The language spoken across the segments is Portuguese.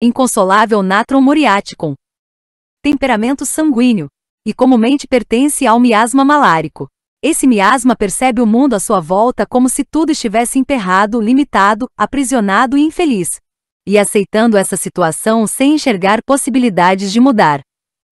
inconsolável natrum muriaticum. Temperamento sanguíneo, e comumente pertence ao miasma malárico. Esse miasma percebe o mundo à sua volta como se tudo estivesse emperrado, limitado, aprisionado e infeliz. E aceitando essa situação sem enxergar possibilidades de mudar.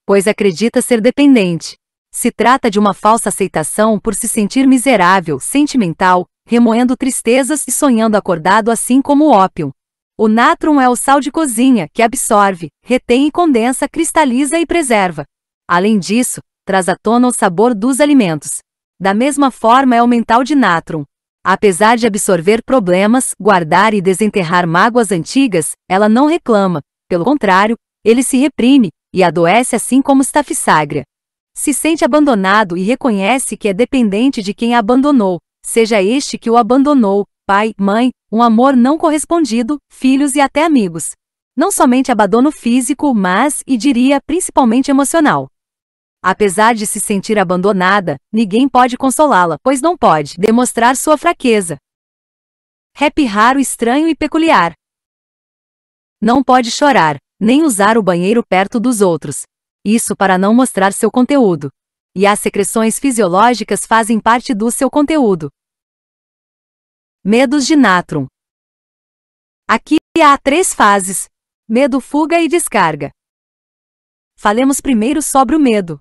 Pois acredita ser dependente. Se trata de uma falsa aceitação por se sentir miserável, sentimental, remoendo tristezas e sonhando acordado assim como o ópio. O natrum é o sal de cozinha, que absorve, retém e condensa, cristaliza e preserva. Além disso, traz à tona o sabor dos alimentos. Da mesma forma é o mental de natrum. Apesar de absorver problemas, guardar e desenterrar mágoas antigas, ela não reclama. Pelo contrário, ele se reprime, e adoece assim como Staphysagra. Se sente abandonado e reconhece que é dependente de quem a abandonou, seja este que o abandonou, pai, mãe, um amor não correspondido, filhos e até amigos. Não somente abandono físico, mas, e diria, principalmente emocional. Apesar de se sentir abandonada, ninguém pode consolá-la, pois não pode demonstrar sua fraqueza. Rap raro, estranho e peculiar. Não pode chorar, nem usar o banheiro perto dos outros. Isso para não mostrar seu conteúdo. E as secreções fisiológicas fazem parte do seu conteúdo. Medos de natrum. Aqui há 3 fases: medo, fuga e descarga. Falemos primeiro sobre o medo.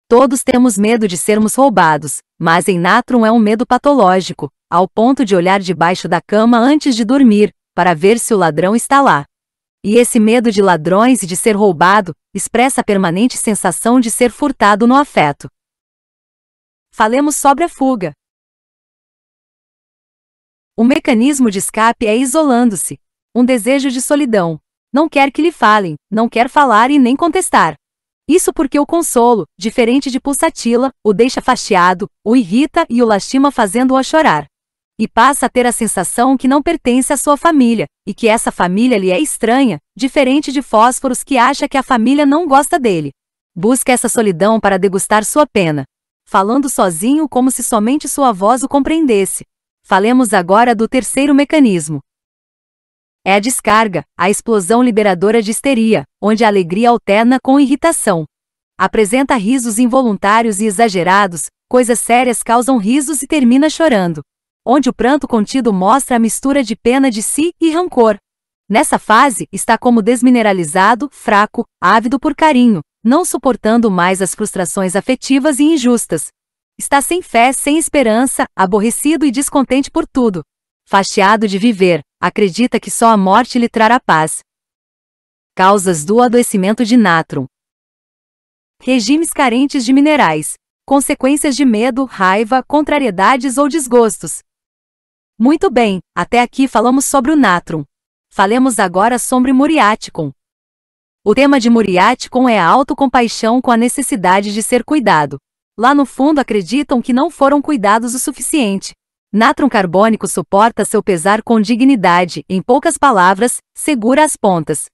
Todos temos medo de sermos roubados, mas em natrum é um medo patológico, ao ponto de olhar debaixo da cama antes de dormir, para ver se o ladrão está lá. E esse medo de ladrões e de ser roubado, expressa a permanente sensação de ser furtado no afeto. Falemos sobre a fuga. O mecanismo de escape é isolando-se. Um desejo de solidão. Não quer que lhe falem, não quer falar e nem contestar. Isso porque o consolo, diferente de pulsatila, o deixa fastiado, o irrita e o lastima fazendo-o chorar. E passa a ter a sensação que não pertence à sua família, e que essa família lhe é estranha, diferente de Fósforos que acha que a família não gosta dele. Busca essa solidão para degustar sua pena. Falando sozinho como se somente sua voz o compreendesse. Falemos agora do terceiro mecanismo. É a descarga, a explosão liberadora de histeria, onde a alegria alterna com irritação. Apresenta risos involuntários e exagerados, coisas sérias causam risos e termina chorando. Onde o pranto contido mostra a mistura de pena de si e rancor. Nessa fase, está como desmineralizado, fraco, ávido por carinho, não suportando mais as frustrações afetivas e injustas. Está sem fé, sem esperança, aborrecido e descontente por tudo. Fastiado de viver, acredita que só a morte lhe trará paz. Causas do adoecimento de natrum. Regimes carentes de minerais. Consequências de medo, raiva, contrariedades ou desgostos. Muito bem, até aqui falamos sobre o natrum. Falemos agora sobre muriaticum. O tema de muriaticum é a autocompaixão com a necessidade de ser cuidado. Lá no fundo acreditam que não foram cuidados o suficiente. Natrum carbônico suporta seu pesar com dignidade, em poucas palavras, segura as pontas.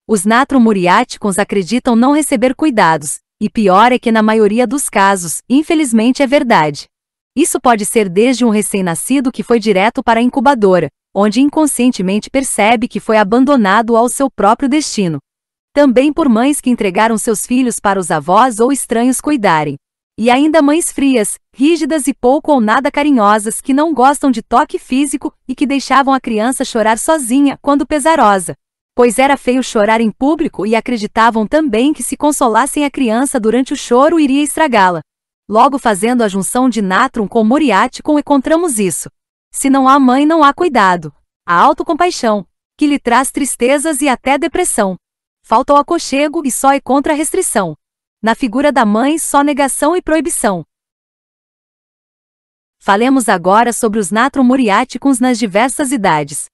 Os natrum muriaticums acreditam não receber cuidados, e pior é que na maioria dos casos, infelizmente é verdade. Isso pode ser desde um recém-nascido que foi direto para a incubadora, onde inconscientemente percebe que foi abandonado ao seu próprio destino. Também por mães que entregaram seus filhos para os avós ou estranhos cuidarem. E ainda mães frias, rígidas e pouco ou nada carinhosas que não gostam de toque físico e que deixavam a criança chorar sozinha quando pesarosa. Pois era feio chorar em público e acreditavam também que se consolassem a criança durante o choro iria estragá-la. Logo fazendo a junção de natrum com muriaticum encontramos isso. Se não há mãe não há cuidado. A autocompaixão, que lhe traz tristezas e até depressão. Falta o aconchego e só é contra a restrição. Na figura da mãe só negação e proibição. Falemos agora sobre os natrum muriaticums nas diversas idades.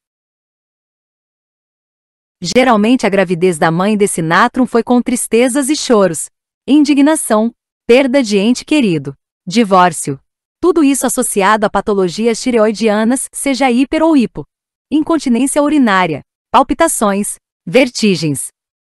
Geralmente a gravidez da mãe desse natrum foi com tristezas e choros, indignação, perda de ente querido, divórcio. Tudo isso associado a patologias tireoidianas, seja hiper ou hipo. Incontinência urinária, palpitações, vertigens,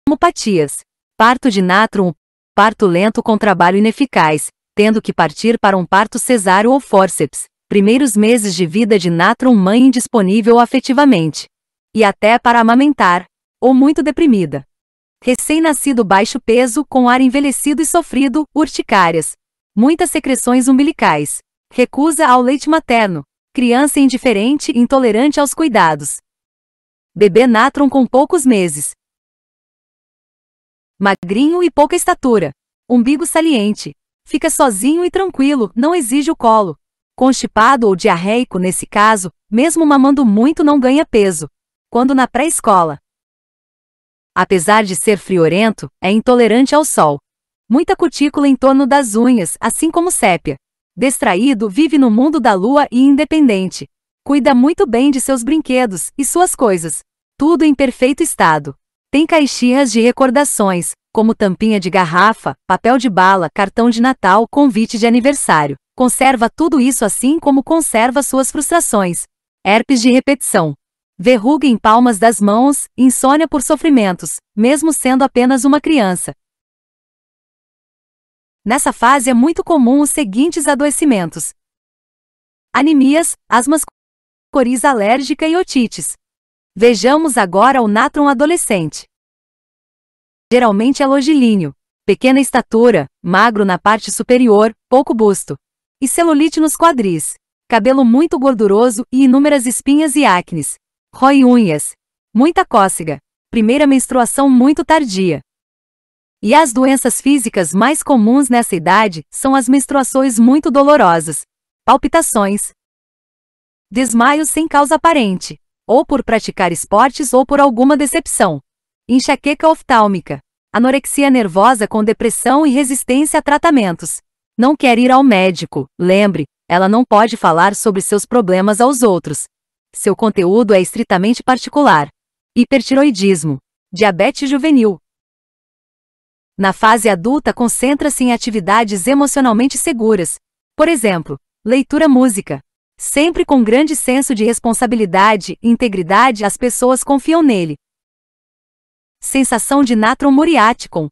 hemopatias, parto de natrum, parto lento com trabalho ineficaz, tendo que partir para um parto cesáreo ou fórceps, primeiros meses de vida de natrum mãe indisponível afetivamente. E até para amamentar, ou muito deprimida. Recém-nascido baixo peso, com ar envelhecido e sofrido, urticárias. Muitas secreções umbilicais. Recusa ao leite materno. Criança indiferente e intolerante aos cuidados. Bebê natron com poucos meses. Magrinho e pouca estatura. Umbigo saliente. Fica sozinho e tranquilo, não exige o colo. Constipado ou diarreico nesse caso, mesmo mamando muito não ganha peso. Quando na pré-escola. Apesar de ser friorento, é intolerante ao sol. Muita cutícula em torno das unhas, assim como sépia. Distraído, vive no mundo da lua e independente. Cuida muito bem de seus brinquedos e suas coisas. Tudo em perfeito estado. Tem caixinhas de recordações, como tampinha de garrafa, papel de bala, cartão de Natal, convite de aniversário. Conserva tudo isso assim como conserva suas frustrações. Herpes de repetição. Verruga em palmas das mãos, insônia por sofrimentos, mesmo sendo apenas uma criança. Nessa fase é muito comum os seguintes adoecimentos: anemias, asmas, coriza alérgica e otites. Vejamos agora o natron adolescente. Geralmente é longilíneo, pequena estatura, magro na parte superior, pouco busto, e celulite nos quadris, cabelo muito gorduroso e inúmeras espinhas e acnes. Rói unhas, muita cócega, primeira menstruação muito tardia. E as doenças físicas mais comuns nessa idade são as menstruações muito dolorosas, palpitações, desmaios sem causa aparente, ou por praticar esportes ou por alguma decepção, enxaqueca oftálmica, anorexia nervosa com depressão e resistência a tratamentos. Não quer ir ao médico, lembre, ela não pode falar sobre seus problemas aos outros. Seu conteúdo é estritamente particular. Hipertiroidismo, diabetes juvenil. Na fase adulta concentra-se em atividades emocionalmente seguras. Por exemplo, leitura, música. Sempre com grande senso de responsabilidade e integridade, as pessoas confiam nele. Sensação de natron muriaticum.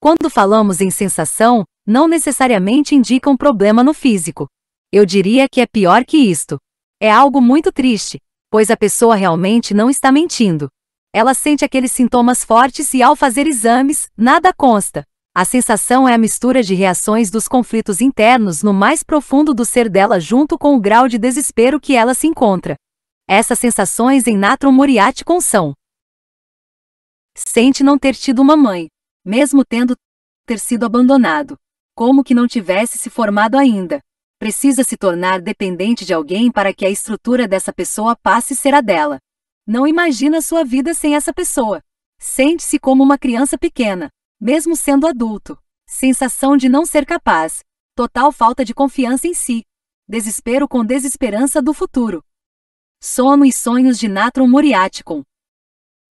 Quando falamos em sensação, não necessariamente indica um problema no físico. Eu diria que é pior que isto. É algo muito triste, pois a pessoa realmente não está mentindo. Ela sente aqueles sintomas fortes e ao fazer exames, nada consta. A sensação é a mistura de reações dos conflitos internos no mais profundo do ser dela junto com o grau de desespero que ela se encontra. Essas sensações em natron muriaticum são: sente não ter tido uma mãe, mesmo tendo ter sido abandonado, como que não tivesse se formado ainda. Precisa se tornar dependente de alguém para que a estrutura dessa pessoa passe a ser a dela. Não imagina sua vida sem essa pessoa. Sente-se como uma criança pequena, mesmo sendo adulto. Sensação de não ser capaz. Total falta de confiança em si. Desespero com desesperança do futuro. Sono e sonhos de natron muriaticum.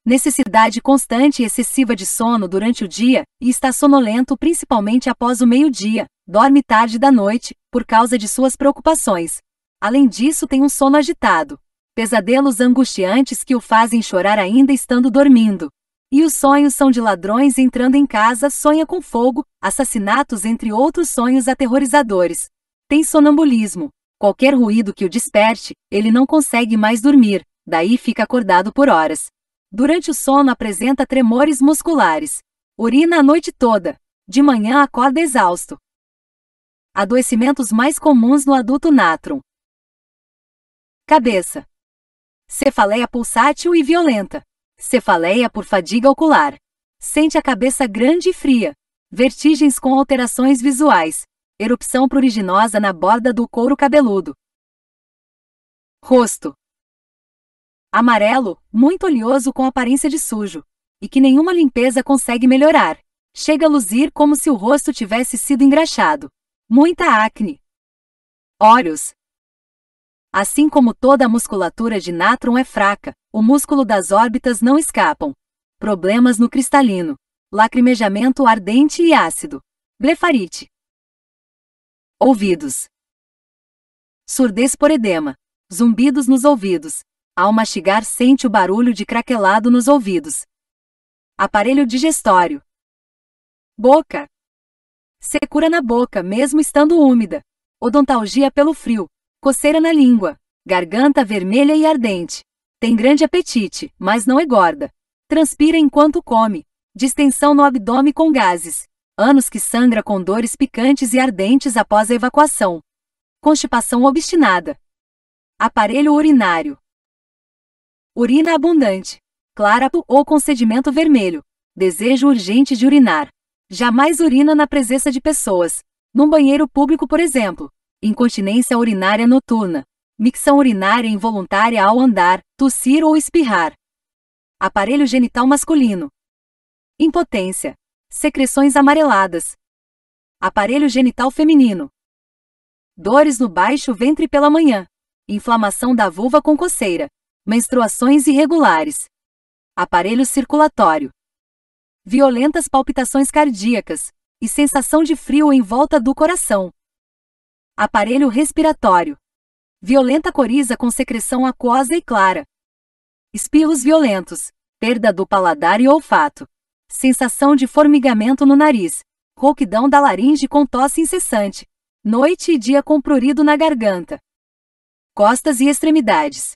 Necessidade constante e excessiva de sono durante o dia, e está sonolento principalmente após o meio-dia. Dorme tarde da noite, por causa de suas preocupações. Além disso, tem um sono agitado. Pesadelos angustiantes que o fazem chorar ainda estando dormindo. E os sonhos são de ladrões entrando em casa, sonha com fogo, assassinatos, entre outros sonhos aterrorizadores. Tem sonambulismo. Qualquer ruído que o desperte, ele não consegue mais dormir, daí fica acordado por horas. Durante o sono apresenta tremores musculares. Urina a noite toda. De manhã acorda exausto. Adoecimentos mais comuns no adulto natron. Cabeça. Cefaleia pulsátil e violenta. Cefaleia por fadiga ocular. Sente a cabeça grande e fria. Vertigens com alterações visuais. Erupção pruriginosa na borda do couro cabeludo. Rosto. Amarelo, muito oleoso com aparência de sujo, e que nenhuma limpeza consegue melhorar. Chega a luzir como se o rosto tivesse sido engraxado. Muita acne. Olhos. Assim como toda a musculatura de natron é fraca, o músculo das órbitas não escapam. Problemas no cristalino. Lacrimejamento ardente e ácido. Blefarite. Ouvidos. Surdez por edema. Zumbidos nos ouvidos. Ao mastigar sente o barulho de craquelado nos ouvidos. Aparelho digestório. Boca. Secura na boca mesmo estando úmida. Odontalgia pelo frio. Coceira na língua. Garganta vermelha e ardente. Tem grande apetite, mas não engorda. Transpira enquanto come. Distensão no abdômen com gases. Ânus que sangra com dores picantes e ardentes após a evacuação. Constipação obstinada. Aparelho urinário. Urina abundante. Clara ou com sedimento vermelho. Desejo urgente de urinar. Jamais urina na presença de pessoas. Num banheiro público, por exemplo. Incontinência urinária noturna. Micção urinária involuntária ao andar, tossir ou espirrar. Aparelho genital masculino. Impotência. Secreções amareladas. Aparelho genital feminino. Dores no baixo ventre pela manhã. Inflamação da vulva com coceira. Menstruações irregulares. Aparelho circulatório. Violentas palpitações cardíacas. E sensação de frio em volta do coração. Aparelho respiratório. Violenta coriza com secreção aquosa e clara. Espirros violentos. Perda do paladar e olfato. Sensação de formigamento no nariz. Rouquidão da laringe com tosse incessante. Noite e dia com prurido na garganta. Costas e extremidades.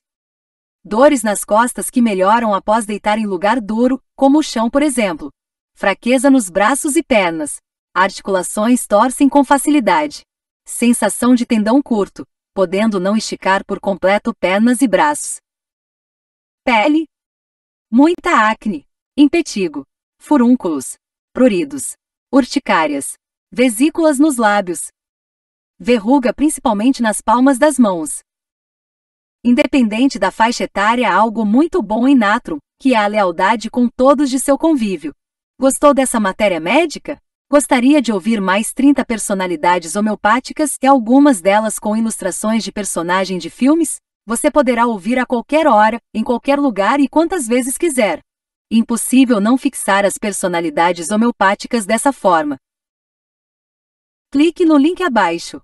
Dores nas costas que melhoram após deitar em lugar duro, como o chão, por exemplo. Fraqueza nos braços e pernas. Articulações torcem com facilidade. Sensação de tendão curto, podendo não esticar por completo pernas e braços. Pele. Muita acne. Impetigo. Furúnculos. Pruridos. Urticárias. Vesículas nos lábios. Verruga principalmente nas palmas das mãos. Independente da faixa etária, há algo muito bom em Natrum, que é a lealdade com todos de seu convívio. Gostou dessa matéria médica? Gostaria de ouvir mais 30 personalidades homeopáticas e algumas delas com ilustrações de personagem de filmes? Você poderá ouvir a qualquer hora, em qualquer lugar e quantas vezes quiser. Impossível não fixar as personalidades homeopáticas dessa forma. Clique no link abaixo.